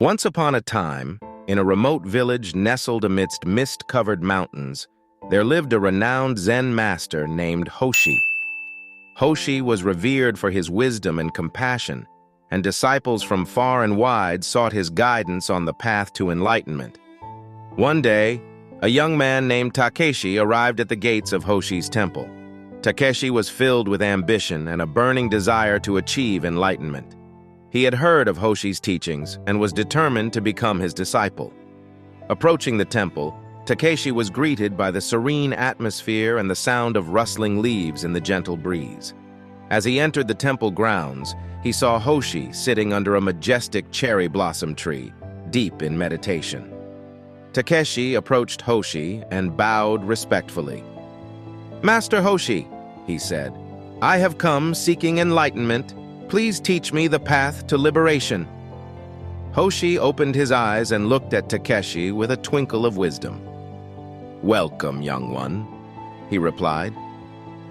Once upon a time, in a remote village nestled amidst mist-covered mountains, there lived a renowned Zen master named Hoshi. Hoshi was revered for his wisdom and compassion, and disciples from far and wide sought his guidance on the path to enlightenment. One day, a young man named Takeshi arrived at the gates of Hoshi's temple. Takeshi was filled with ambition and a burning desire to achieve enlightenment. He had heard of Hoshi's teachings and was determined to become his disciple. Approaching the temple, Takeshi was greeted by the serene atmosphere and the sound of rustling leaves in the gentle breeze. As he entered the temple grounds, he saw Hoshi sitting under a majestic cherry blossom tree, deep in meditation. Takeshi approached Hoshi and bowed respectfully. "Master Hoshi," he said, "I have come seeking enlightenment. Please teach me the path to liberation." Hoshi opened his eyes and looked at Takeshi with a twinkle of wisdom. "Welcome, young one," he replied.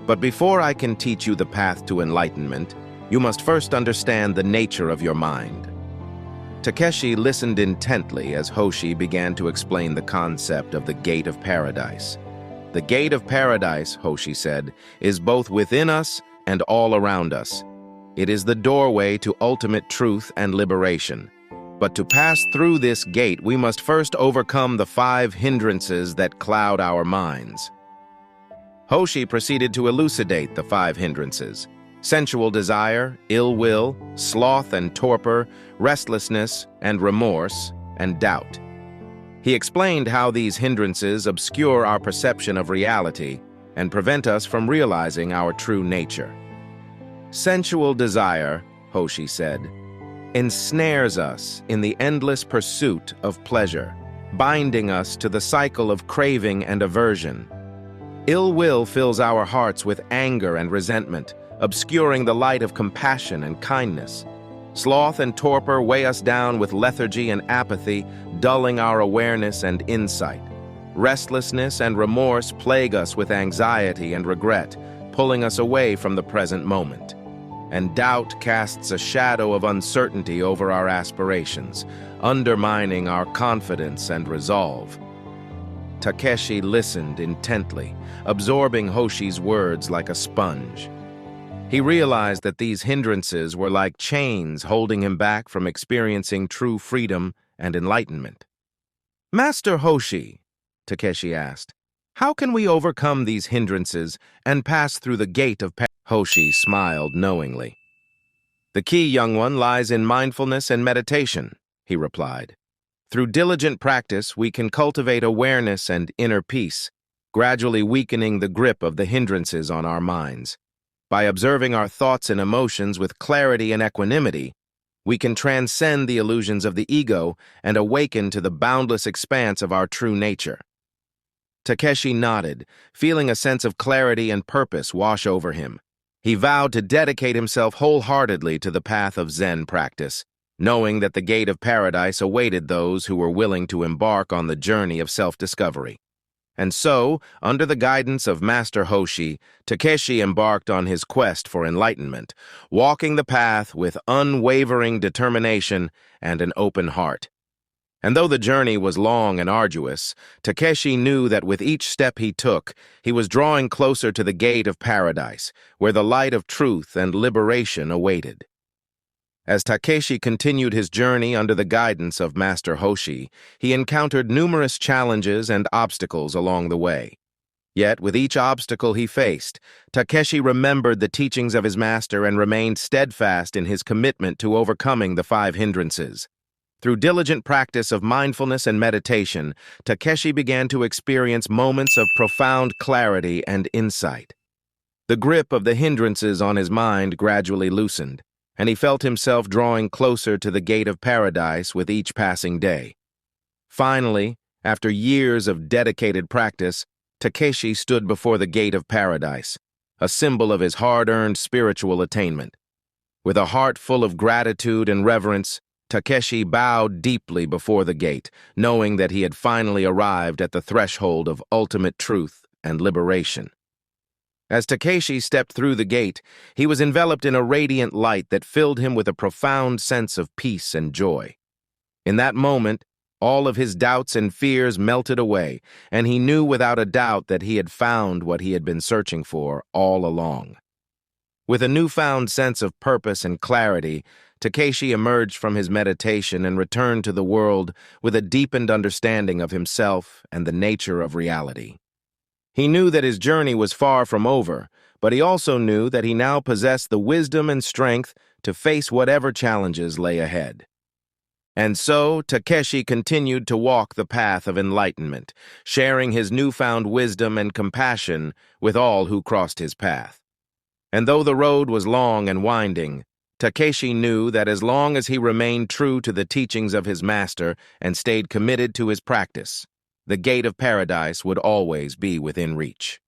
"But before I can teach you the path to enlightenment, you must first understand the nature of your mind." Takeshi listened intently as Hoshi began to explain the concept of the gate of paradise. "The gate of paradise," Hoshi said, "is both within us and all around us. It is the doorway to ultimate truth and liberation. But to pass through this gate, we must first overcome the 5 hindrances that cloud our minds." Hoshi proceeded to elucidate the 5 hindrances: sensual desire, ill will, sloth and torpor, restlessness and remorse, and doubt. He explained how these hindrances obscure our perception of reality and prevent us from realizing our true nature. Sensual desire, Hoshi said, ensnares us in the endless pursuit of pleasure, binding us to the cycle of craving and aversion. Ill will fills our hearts with anger and resentment, obscuring the light of compassion and kindness. Sloth and torpor weigh us down with lethargy and apathy, dulling our awareness and insight. Restlessness and remorse plague us with anxiety and regret, pulling us away from the present moment. And doubt casts a shadow of uncertainty over our aspirations, undermining our confidence and resolve. Takeshi listened intently, absorbing Hoshi's words like a sponge. He realized that these hindrances were like chains holding him back from experiencing true freedom and enlightenment. "Master Hoshi," Takeshi asked, "how can we overcome these hindrances and pass through the gate of paradise?" Hoshi smiled knowingly. "The key, young one, lies in mindfulness and meditation," he replied. "Through diligent practice, we can cultivate awareness and inner peace, gradually weakening the grip of the hindrances on our minds. By observing our thoughts and emotions with clarity and equanimity, we can transcend the illusions of the ego and awaken to the boundless expanse of our true nature." Takeshi nodded, feeling a sense of clarity and purpose wash over him. He vowed to dedicate himself wholeheartedly to the path of Zen practice, knowing that the gate of paradise awaited those who were willing to embark on the journey of self-discovery. And so, under the guidance of Master Hoshi, Takeshi embarked on his quest for enlightenment, walking the path with unwavering determination and an open heart. And though the journey was long and arduous, Takeshi knew that with each step he took, he was drawing closer to the gate of paradise, where the light of truth and liberation awaited. As Takeshi continued his journey under the guidance of Master Hoshi, he encountered numerous challenges and obstacles along the way. Yet, with each obstacle he faced, Takeshi remembered the teachings of his master and remained steadfast in his commitment to overcoming the 5 hindrances. Through diligent practice of mindfulness and meditation, Takeshi began to experience moments of profound clarity and insight. The grip of the hindrances on his mind gradually loosened, and he felt himself drawing closer to the gate of paradise with each passing day. Finally, after years of dedicated practice, Takeshi stood before the gate of paradise, a symbol of his hard-earned spiritual attainment. With a heart full of gratitude and reverence, Takeshi bowed deeply before the gate, knowing that he had finally arrived at the threshold of ultimate truth and liberation. As Takeshi stepped through the gate, he was enveloped in a radiant light that filled him with a profound sense of peace and joy. In that moment, all of his doubts and fears melted away, and he knew without a doubt that he had found what he had been searching for all along. With a newfound sense of purpose and clarity, Takeshi emerged from his meditation and returned to the world with a deepened understanding of himself and the nature of reality. He knew that his journey was far from over, but he also knew that he now possessed the wisdom and strength to face whatever challenges lay ahead. And so, Takeshi continued to walk the path of enlightenment, sharing his newfound wisdom and compassion with all who crossed his path. And though the road was long and winding, Takeshi knew that as long as he remained true to the teachings of his master and stayed committed to his practice, the gate of paradise would always be within reach.